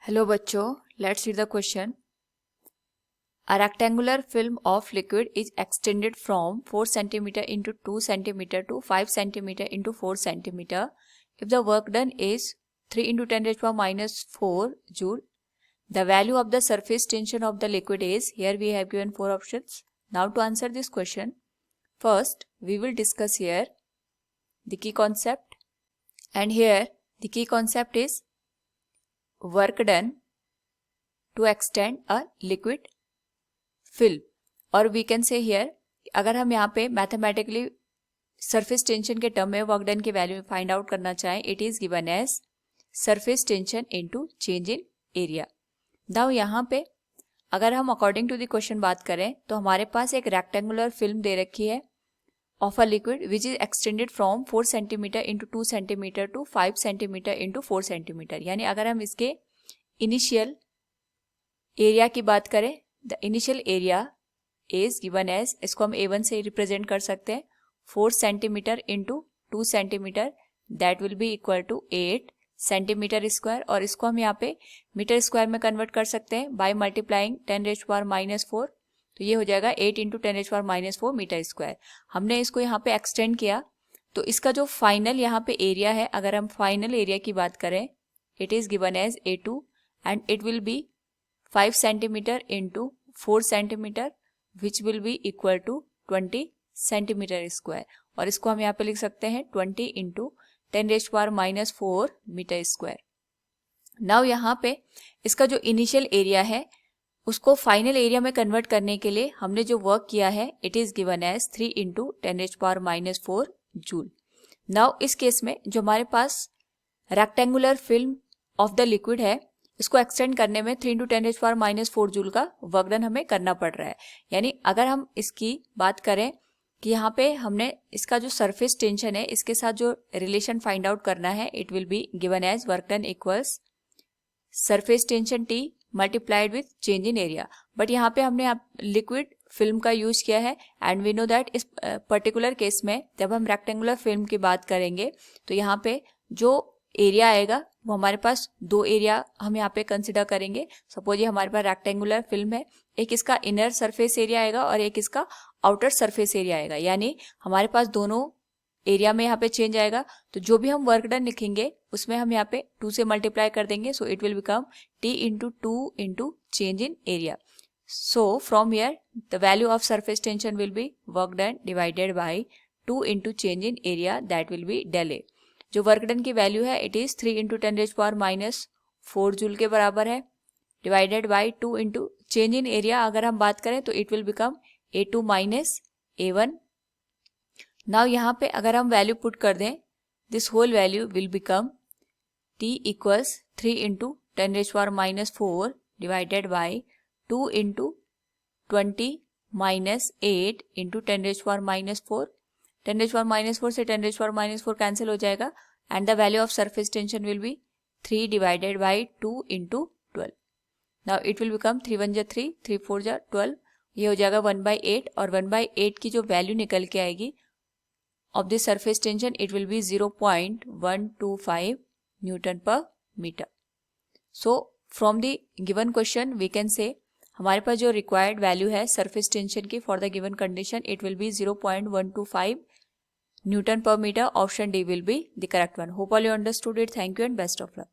Hello बच्चों, let's read the question. A rectangular film of liquid is extended from 4 cm into 2 cm to 5 cm into 4 cm. If the work done is 3 into 10 raised to power minus 4 joule, the value of the surface tension of the liquid is, here we have given 4 options. Now to answer this question, first we will discuss here the key concept, and here the key concept is work done to extend a liquid film, और we can say here अगर हम यहाँ पे mathematically surface tension के term में work done की value find out करना चाहें, it is given as surface tension into change in area. Now यहाँ पे अगर हम अकॉर्डिंग टू द क्वेश्चन बात करें तो हमारे पास एक रेक्टेंगुलर फिल्म दे रखी है of a liquid which is extended from 4 centimetre into 2 centimetre to 5 centimetre into 4 centimetre. यानी अगर हम इसके इनिशियल एरिया की बात करें, the initial area is given as, इसको हम A1 से रिप्रेजेंट कर सकते हैं 4 centimetre into 2 centimetre, that will be equal to 8 centimetre square, और इसको हम यहाँ पे मीटर स्क्वायर में कन्वर्ट कर सकते हैं by multiplying 10 raised to power -4. तो ये हो जाएगा 8 into 10 raised to power -4 metre square. हमने इसको यहाँ पे एक्सटेंड किया तो इसका जो फाइनल यहाँ पे एरिया है, अगर हम फाइनल एरिया की बात करें, it is given as A2 and it will be 5 centimetre into 4 centimetre which will be equal to 20 centimetre square, और इसको हम यहाँ पे लिख सकते हैं 20 into 10 raised to power -4 metre square. Now यहाँ पे इसका जो इनिशियल एरिया है उसको फाइनल एरिया में कन्वर्ट करने के लिए हमने जो वर्क किया है, it is given as 3 into 10 raised to power -4 joule. Now इस केस में जो हमारे पास rectangular film of the liquid है, इसको एक्सटेंड करने में 3 into 10 raised to power -4 joule का वर्क डन हमें करना पड़ रहा है. यानी अगर हम इसकी बात करें कि यहाँ पे हमने इसका जो सरफेस टेंशन है इसके साथ जो रिलेशन फाइंड आउट करना है, it will be given as work done equals surface tension T multiplied with change in area. But यहाँ पे हमने लिक्विड फिल्म का यूज किया है एंड वी नो दैट इस पर्टिकुलर केस में जब हम रेक्टेंगुलर फिल्म की बात करेंगे तो यहाँ पे जो एरिया आएगा वो हमारे पास दो एरिया हम यहाँ पे कंसिडर करेंगे. सपोज ये हमारे पास रेक्टेंगुलर फिल्म है, एक इसका इनर सरफेस एरिया आएगा और एक इसका आउटर सरफेस एरिया आएगा. यानी हमारे पास दोनों एरिया में यहाँ पे चेंज आएगा, तो जो भी हम वर्क डन लिखेंगे उसमें हम यहाँ पे 2 से मल्टीप्लाई कर देंगे. So it will become T into 2 into change in area. So from here the value of surface tension will be work done divided by 2 into change in area, that will be del A. जो work done की value है it is 3 into 10 raised to power -4 joule के बराबर है, divided by 2 into change in area अगर हम बात करें तो it will become A2 minus A1. Now यहाँ पे अगर हम वैल्यू पुट कर दें, this whole value will become T equals 3 into 10 raised to power -4 divided by 2 into 20 minus 8 into 10 raised to power -4. 10 raised to power -4 से 10 raised to power -4 cancel हो जाएगा and the value of surface tension will B 3 divided by 2 into 12. Now it will become 3 1 जा 3, 3 4 जा 12, ये हो जाएगा 1/8, और 1/8 की जो वैल्यू निकल के आएगी of the surface tension, it will be 0.125 newton per metre. So from the given question we can say हमारे पास जो रिक्वायर्ड वैल्यू है सरफेस टेंशन की for the given condition, it will be 0.125 Newton per meter. Option D will be the correct one. Hope all you understood it. Thank you and best of luck.